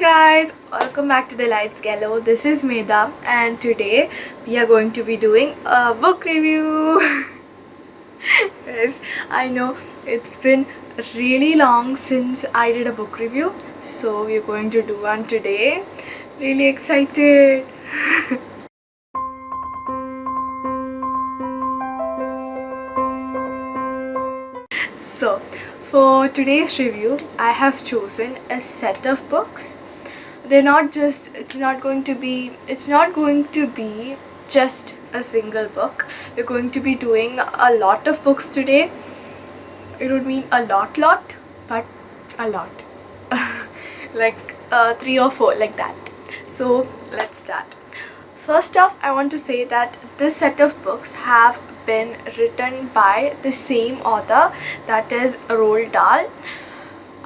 Guys, welcome back to Delights Galore. This is Medha and today we are going to be doing a book review. Yes, I know it's been really long since I did a book review, so we are going to do one today. Really excited. So, for today's review, I have chosen a set of books. They're not just, it's not going to be just a single book. We're going to be doing a lot of books today. It would mean a lot, but a lot. Like 3 or 4, like that. So, let's start. First off, I want to say that this set of books have been written by the same author, that is Roald Dahl.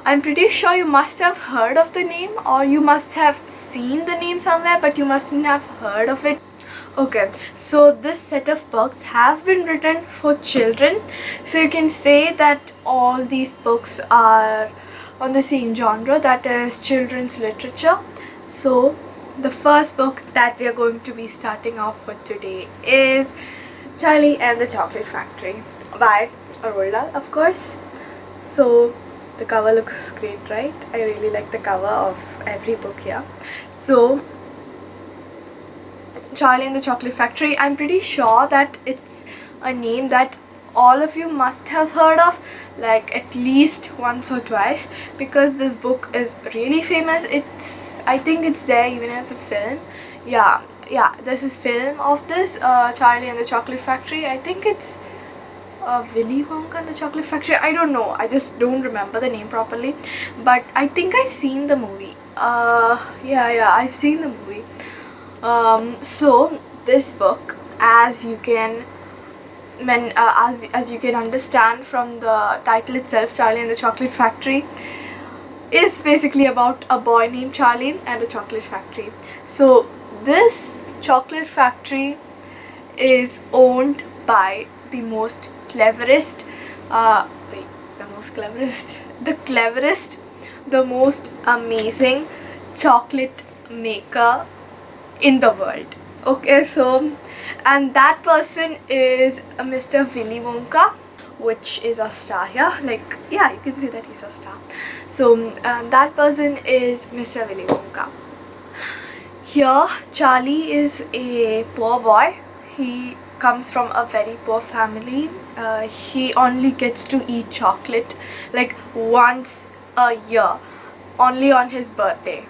I'm pretty sure you must have heard of the name, or you must have seen the name somewhere, but you mustn't have heard of it. Okay, so this set of books have been written for children, so you can say that all these books are on the same genre, that is children's literature. So the first book that we are going to be starting off with today is Charlie and the Chocolate Factory by Roald Dahl, of course. So the cover looks great, right? I really like the cover of every book here. So Charlie and the Chocolate Factory, I'm pretty sure that it's a name that all of you must have heard of, like at least once or twice, because this book is really famous. I think it's there even as a film. Yeah, there's a film of this, Charlie and the Chocolate Factory. I think it's Willy Wonka and the Chocolate Factory. I don't know, I just don't remember the name properly, but I think I've seen the movie. I've seen the movie. So this book, as you can as you can understand from the title itself, Charlie and the Chocolate Factory, is basically about a boy named Charlie and a chocolate factory. So this chocolate factory is owned by the cleverest, the most amazing chocolate maker in the world. Okay, so, and that person is Mr. Willy Wonka, which is a star here. Like, yeah, you can see that he's a star. So that person is Mr. Willy Wonka. Here, Charlie is a poor boy. He comes from a very poor family. He only gets to eat chocolate like once a year, only on his birthday.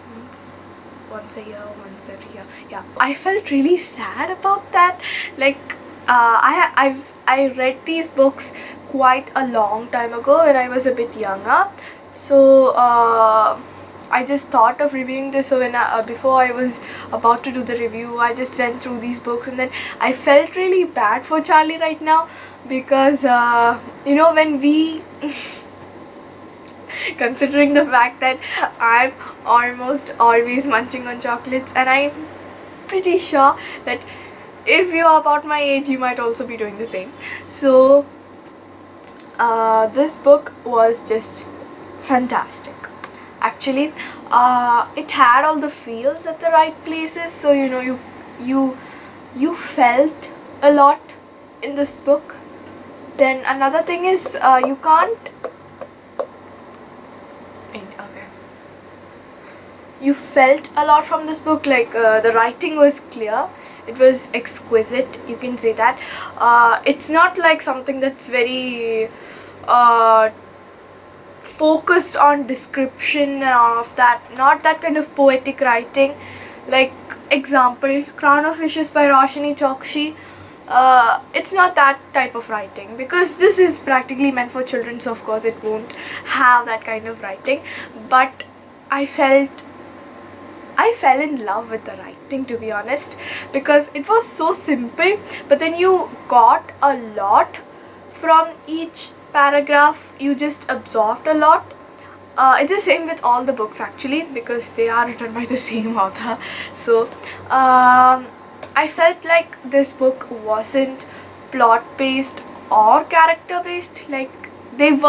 Once a year, once every year. Yeah, I felt really sad about that. Like, I read these books quite a long time ago when I was a bit younger. So I just thought of reviewing this. So when before I was about to do the review, I just went through these books, and then I felt really bad for Charlie right now, because you know, when we considering the fact that I'm almost always munching on chocolates, and I'm pretty sure that if you are about my age, you might also be doing the same. So this book was just fantastic. Actually, it had all the feels at the right places, so you know, you felt a lot in this book. Then another thing is, you can't. Okay. You felt a lot from this book. Like, the writing was clear. It was exquisite, you can say that. It's not like something that's very focused on description and all of that. Not that kind of poetic writing. Like, example, Crown of Wishes by Roshani Chokshi. It's not that type of writing, because this is practically meant for children, so of course it won't have that kind of writing. But I fell in love with the writing, to be honest, because it was so simple, but then you got a lot from each paragraph. You just absorbed a lot. It's the same with all the books actually, because they are written by the same author. So I felt like this book wasn't plot based or character based. Like, it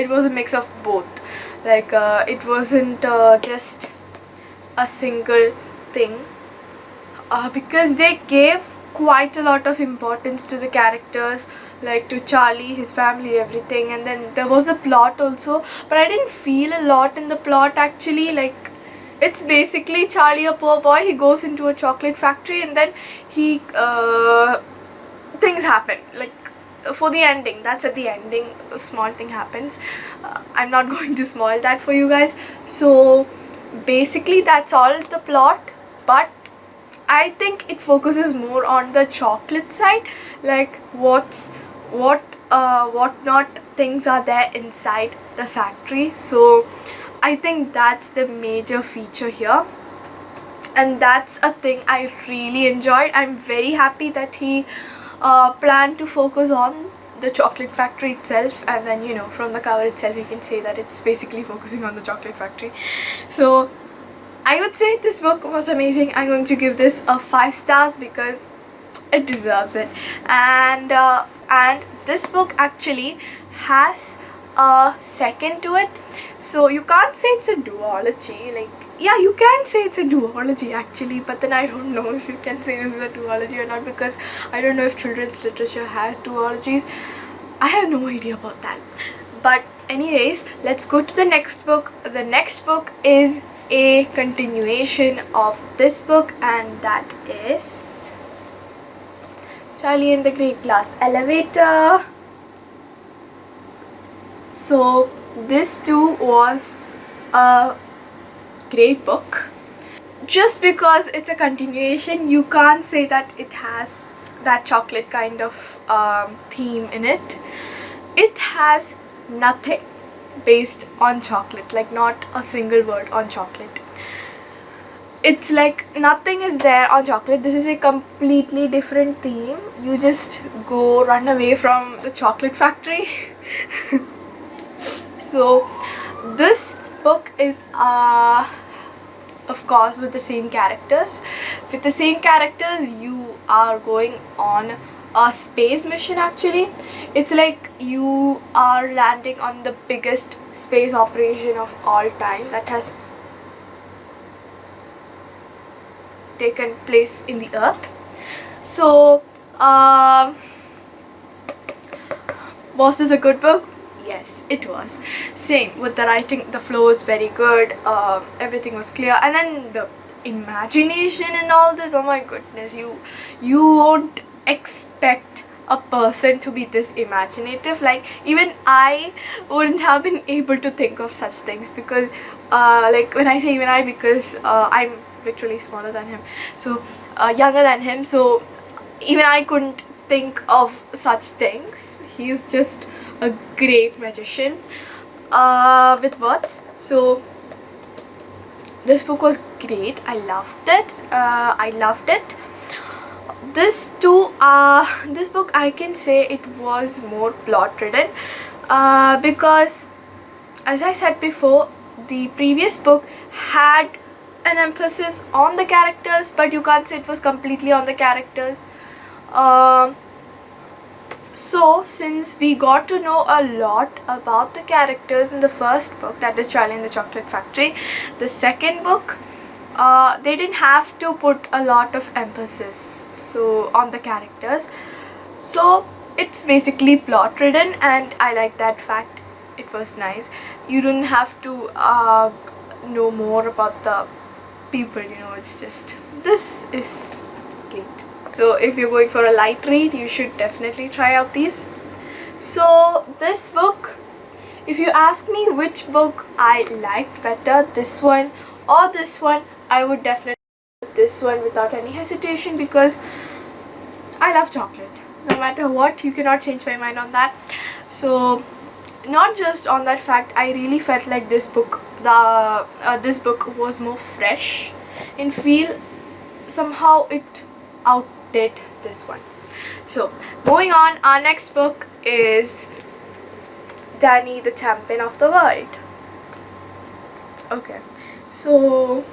was a mix of both. Like it wasn't just a single thing, because they gave quite a lot of importance to the characters, like to Charlie, his family, everything. And then there was a plot also, but I didn't feel a lot in the plot actually. Like, it's basically Charlie, a poor boy, he goes into a chocolate factory, and then he things happen, like for the ending, that's at the ending, a small thing happens. I'm not going to spoil that for you guys. So basically that's all the plot, but I think it focuses more on the chocolate side, like what not things are there inside the factory. So I think that's the major feature here, and that's a thing I really enjoyed. I'm very happy that he planned to focus on the chocolate factory itself, and then, you know, from the cover itself you can say that it's basically focusing on the chocolate factory. So I would say this book was amazing. I'm going to give this a 5 stars because it deserves it. And this book actually has a second to it, so you can't say it's a duology. Like, yeah, you can say it's a duology actually, but then I don't know if you can say this is a duology or not, because I don't know if children's literature has duologies. I have no idea about that. But anyways, let's go to the next book. The next book is a continuation of this book, and that is Charlie and the Great Glass Elevator. So this too was a great book. Just because it's a continuation, you can't say that it has that chocolate kind of theme in it. It has nothing based on chocolate, like not a single word on chocolate. It's like nothing is there on chocolate. This is a completely different theme. You just go run away from the chocolate factory. So this book is of course with the same characters. With the same characters, you are going on a space mission actually. It's like you are landing on the biggest space operation of all time that has taken place in the earth. So was this a good book? Yes, it was. Same with the writing, the flow was very good, everything was clear, and then the imagination and all this, oh my goodness, you won't expect a person to be this imaginative. Like, even I wouldn't have been able to think of such things, because like, when I say even I, because I'm literally smaller than him, so younger than him, so even I couldn't think of such things. He's just a great magician with words. So this book was great. I loved it. This too, this book, I can say it was more plot ridden, because as I said before, the previous book had an emphasis on the characters, but you can't say it was completely on the characters. So since we got to know a lot about the characters in the first book, that is Charlie and the Chocolate Factory, the second book, they didn't have to put a lot of emphasis on the characters. So it's basically plot ridden, and I like that fact. It was nice. You didn't have to know more about the people, you know, it's just, this is great. So if you're going for a light read, you should definitely try out these. So this book, if you ask me which book I liked better, this one or this one, I would definitely put this one without any hesitation, because I love chocolate. No matter what, you cannot change my mind on that. So not just on that fact, I really felt like this book, this book was more fresh in feel. Somehow it outdid this one. So moving on, our next book is Danny, the Champion of the World. Okay, so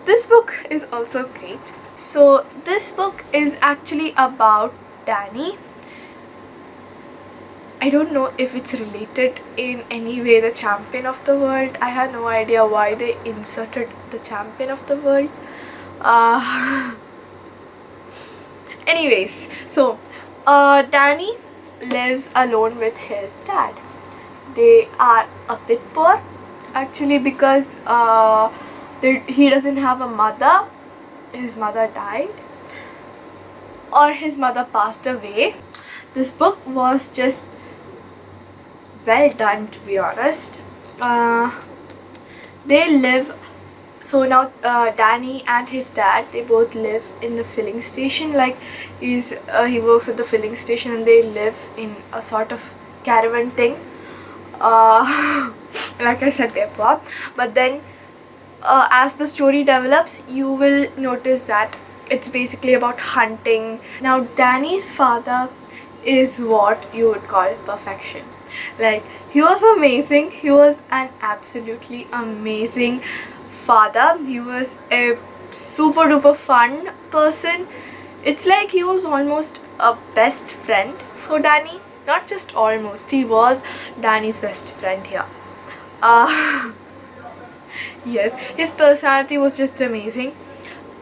this book is also great. So this book is actually about Danny, I don't know if it's related in any way, the champion of the world. I had no idea why they inserted the champion of the world. Anyways, so Danny lives alone with his dad. They are a bit poor actually, because he doesn't have a mother. His mother died, or his mother passed away. This book was just well done, to be honest. They live, so now Danny and his dad, they both live in the filling station. Like he works at the filling station, and they live in a sort of caravan thing. Like I said, they're poor. But then as the story develops, you will notice that it's basically about hunting. Now Danny's father is what you would call perfection. Like, he was amazing. He was an absolutely amazing father. He was a super duper fun person. It's like he was almost a best friend for Danny. Not just almost, he was Danny's best friend here. Yes, his personality was just amazing.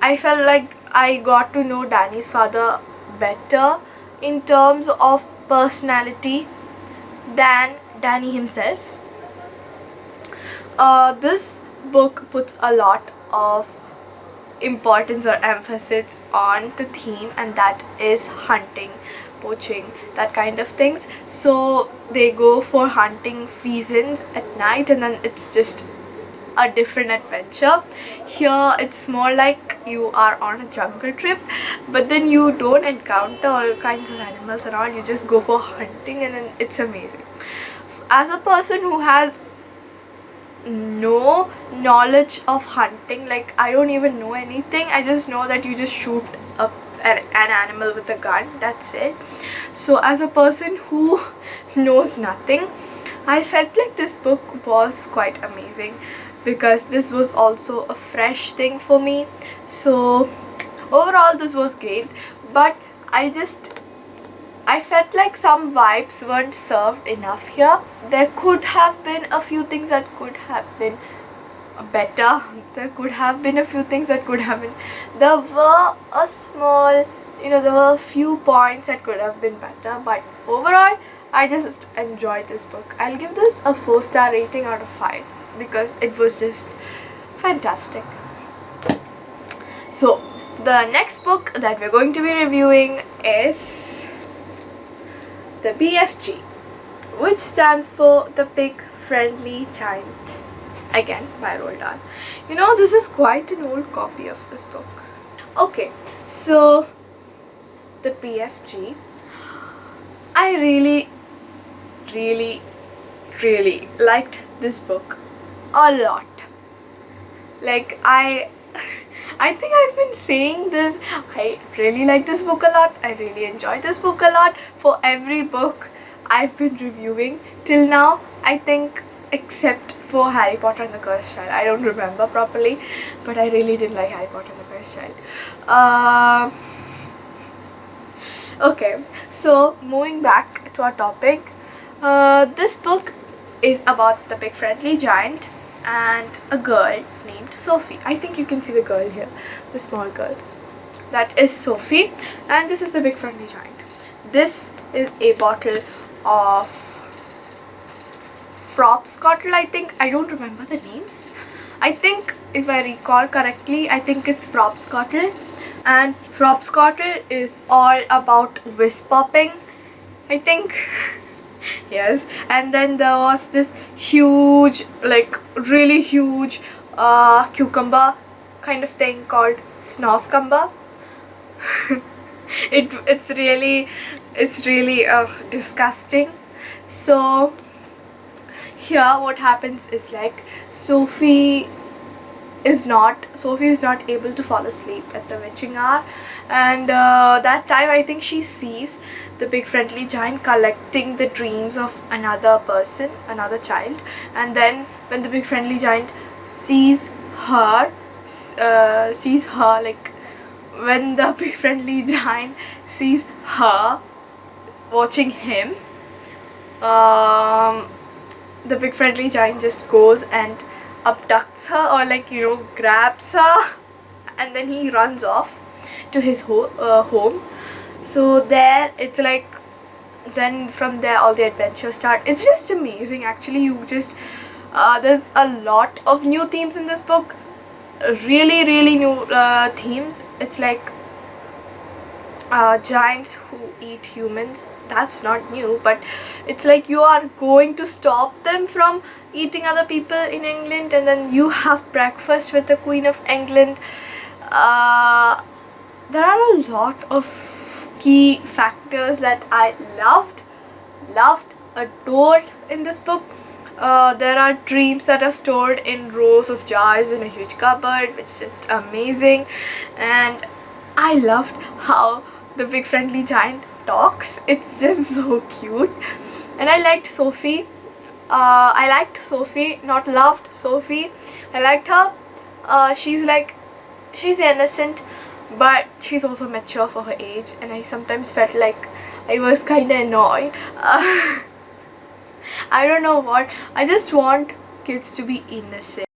I felt like I got to know Danny's father better in terms of personality than Danny himself. This book puts a lot of importance or emphasis on the theme, and that is hunting, poaching, that kind of things. So they go for hunting seasons at night, and then it's just a different adventure. Here it's more like you are on a jungle trip, but then you don't encounter all kinds of animals and all. You just go for hunting, and then it's amazing. As a person who has no knowledge of hunting, like I don't even know anything, I just know that you just shoot an animal with a gun, that's it. So as a person who knows nothing, I felt like this book was quite amazing, because this was also a fresh thing for me. So overall this was great, but I felt like some vibes weren't served enough here. There could have been a few things that could have been better. There could have been a few things that could have been, there were a small, there were a few points that could have been better, but overall I just enjoyed this book. I'll give this a 4-star rating out of 5, because it was just fantastic. So the next book that we're going to be reviewing is the BFG, which stands for The Big Friendly Giant, again by Roald Dahl. This is quite an old copy of this book. Okay, so the BFG, I really liked this book a lot. Like I think I've been saying this, I really like this book a lot, I really enjoy this book a lot for every book I've been reviewing till now, I think, except for Harry Potter and the Cursed Child. I don't remember properly, but I really did like Harry Potter and the Cursed Child. Okay, so moving back to our topic, this book is about the big friendly giant and a girl named Sophie. I think you can see the girl here, the small girl. That is Sophie, and this is the big friendly giant. This is a bottle of Frobscottle, I think. I don't remember the names. I think, if I recall correctly, I think it's Frobscottle. And Frobscottle is all about whisk popping, I think. Yes. And then there was this huge, like really huge cucumber kind of thing called Snozzcumber. It's really disgusting. So here what happens is, like, Sophie is not able to fall asleep at the witching hour, and that time I think she sees the big friendly giant collecting the dreams of another person, another child. And then when the big friendly giant sees her, like when the big friendly giant sees her watching him, the big friendly giant just goes and abducts her, or like, you know, grabs her, and then he runs off to his home. So there it's like, then from there all the adventures start. It's just amazing actually. You just there's a lot of new themes in this book, really new themes. It's like giants who eat humans. That's not new, but it's like you are going to stop them from eating other people in England, and then you have breakfast with the Queen of England. There are a lot of key factors that I loved, adored in this book. There are dreams that are stored in rows of jars in a huge cupboard, which is just amazing. And I loved how the big friendly giant talks. It's just so cute. And I liked Sophie. Not loved Sophie. I liked her. She's innocent, but she's also mature for her age, and I sometimes felt like I was kinda annoyed. I don't know what. I just want kids to be innocent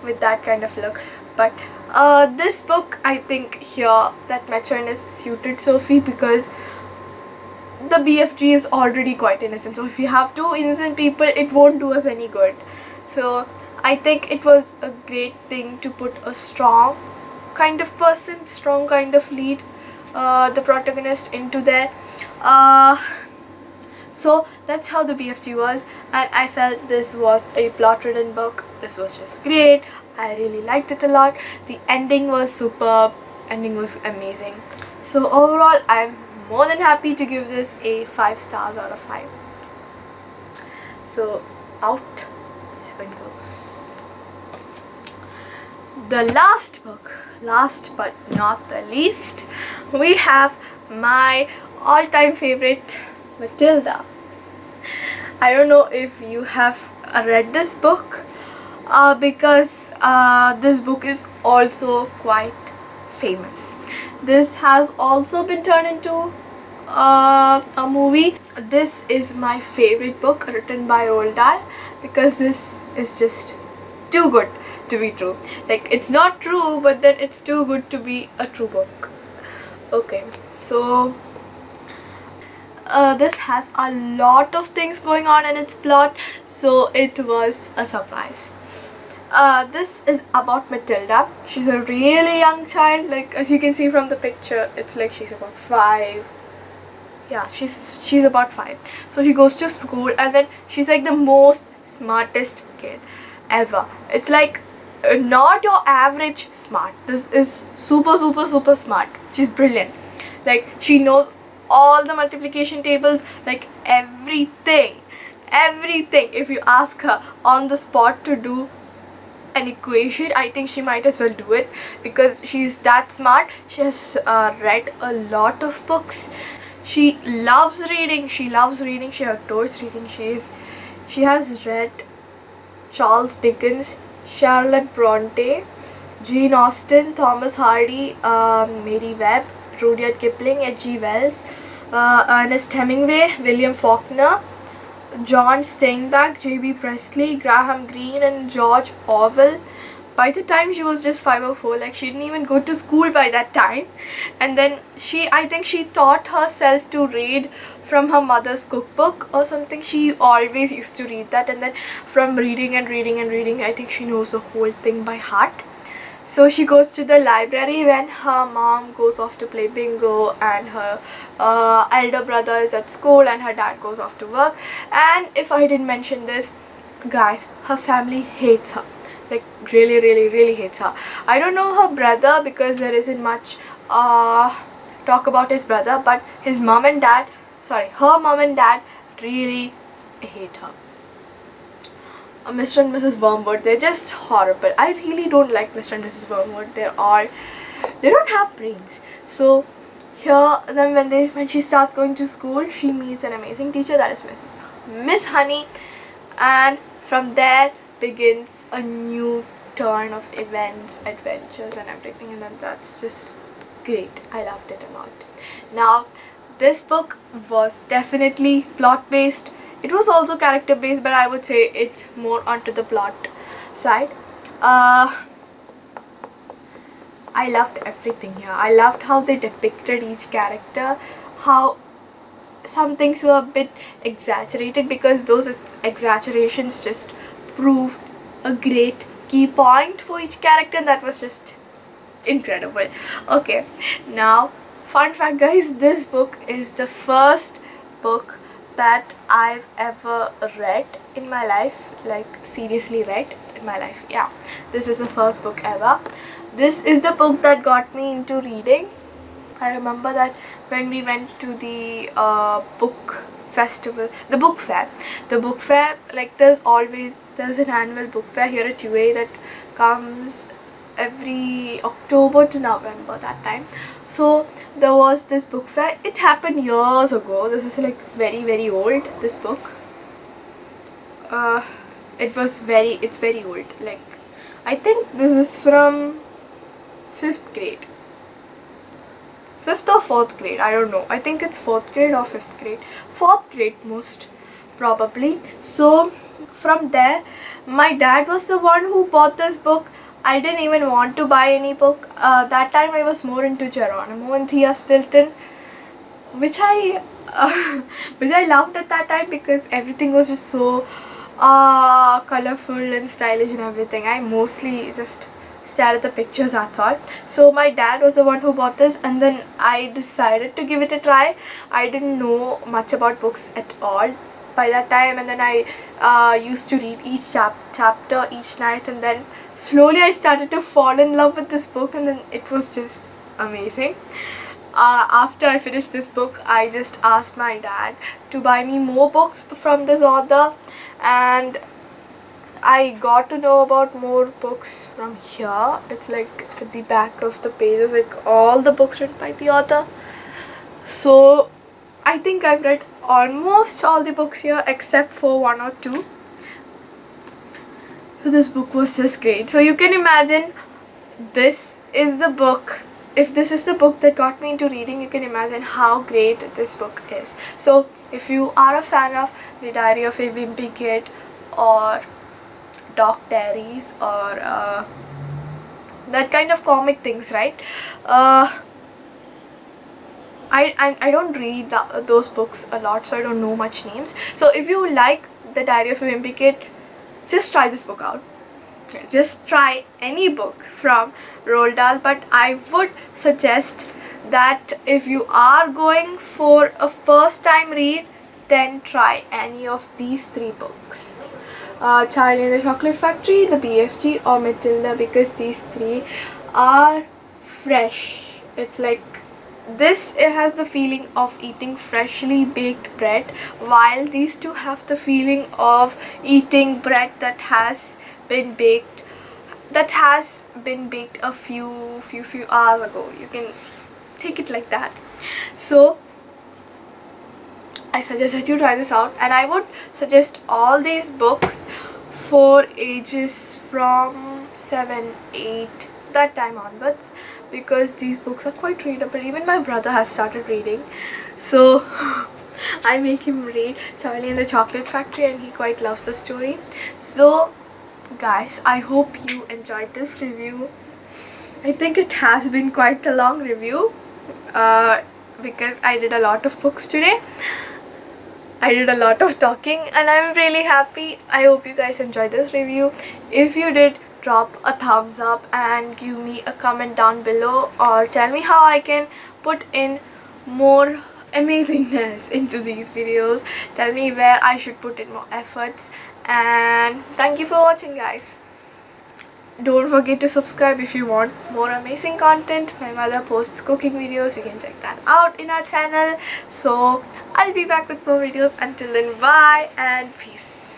with that kind of look. But this book, I think here that matureness suited Sophie, because the BFG is already quite innocent. So if you have two innocent people, it won't do us any good. So I think it was a great thing to put a strong kind of person, strong kind of lead, the protagonist into there. So that's how the BFG was, and I felt this was a plot-ridden book. This was just great. I really liked it a lot. The ending was superb. Ending was amazing. So overall, I'm more than happy to give this a 5 stars out of 5. So out this one goes. The last book, last but not the least, we have my all-time favorite, Matilda. I don't know if you have read this book, because this book is also quite famous. This has also been turned into a movie. This is my favorite book written by Roald Dahl, because this is just too good to be true. Like, it's not true, but then it's too good to be a true book. Okay, so this has a lot of things going on in its plot, so it was a surprise. This is about Matilda. She's a really young child. Like, as you can see from the picture, it's like she's about 5. Yeah, she's about 5. So she goes to school, and then she's like the most smartest kid ever. It's like not your average smart. This is super smart. She's brilliant. Like, she knows all the multiplication tables, like everything. If you ask her on the spot to do an equation, I think she might as well do it, because she's that smart. She has read a lot of books. She loves reading. She adores reading. She has read Charles Dickens, Charlotte Bronte, Jane Austen, Thomas Hardy, Mary Webb, Rudyard Kipling, H.G. Wells, Ernest Hemingway, William Faulkner, John Steinbeck, J.B. Presley, Graham Greene, and George Orwell. By the time she was just 5 or 4, like, she didn't even go to school by that time. And then I think she taught herself to read from her mother's cookbook or something. She always used to read that, and then from reading, I think she knows the whole thing by heart. So she goes to the library when her mom goes off to play bingo, and her elder brother is at school, and her dad goes off to work. And if I didn't mention this, guys, her family hates her. Like, really hates her. I don't know her brother, because there isn't much talk about his brother, but her mom and dad really hate her. Mr. and Mrs. Wormwood, they're just horrible. I really don't like Mr. and Mrs. Wormwood. They don't have brains. So here, then when she starts going to school, she meets an amazing teacher, that is Miss Honey, and from there begins a new turn of events, adventures, and everything, and then that's just great. I loved it a lot. Now, this book was definitely plot based. It was also character based, but I would say it's more onto the plot side. uh, I loved everything here. I loved how they depicted each character, how some things were a bit exaggerated, because those exaggerations just prove a great key point for each character, and that was just incredible. Okay, now fun fact guys, this book is the first book that I've ever read in my life, like seriously read in my life. Yeah, this is the first book ever. This is the book that got me into reading. I remember that when we went to the book festival, the book fair, like there's an annual book fair here at UA that comes every October to November, that time. So there was this book fair. It happened years ago. This is like very old, this book. It's very old. Like, I think this is from 5th grade. 5th or 4th grade, I don't know. I think it's 4th grade or 5th grade. 4th grade most probably. So from there, my dad was the one who bought this book. I didn't even want to buy any book. That time I was more into Geronimo and Thea Stilton, which I which I loved at that time because everything was just so colorful and stylish and everything. I mostly just stare at the pictures, that's all. So my dad was the one who bought this, and then I decided to give it a try. I didn't know much about books at all by that time, and then I used to read each chapter each night, and then slowly I started to fall in love with this book, and then it was just amazing. After I finished this book, I just asked my dad to buy me more books from this author, and I got to know about more books from here. It's like at the back of the pages, like all the books written by the author. So I think I've read almost all the books here except for 1 or 2. So this book was just great. So you can imagine, this is the book. If this is the book that got me into reading, you can imagine how great this book is. So if you are a fan of The Diary of a Wimpy Kid or Doc Diaries or that kind of comic things, right? I don't read those books a lot, so I don't know much names. So if you like The Diary of a Wimpy Kid, just try this book out. Just try any book from Roald Dahl, but I would suggest that if you are going for a first time read, then try any of these 3 books. Charlie and the Chocolate Factory, the BFG, or Matilda, because these 3 are fresh. It's like this, it has the feeling of eating freshly baked bread, while these 2 have the feeling of eating bread that has been baked a few hours ago. You can take it like that. So I suggest that you try this out, and I would suggest all these books for ages from 7, 8, that time onwards, because these books are quite readable. Even my brother has started reading, so I make him read Charlie and the Chocolate Factory, and he quite loves the story. So guys, I hope you enjoyed this review. I think it has been quite a long review because I did a lot of books today. I did a lot of talking, and I'm really happy. I hope you guys enjoyed this review. If you did, drop a thumbs up and give me a comment down below, or tell me how I can put in more amazingness into these videos. Tell me where I should put in more efforts, and thank you for watching, guys. Don't forget to subscribe if you want more amazing content. My mother posts cooking videos, you can check that out in our channel. So I'll be back with more videos. Until then, bye and peace.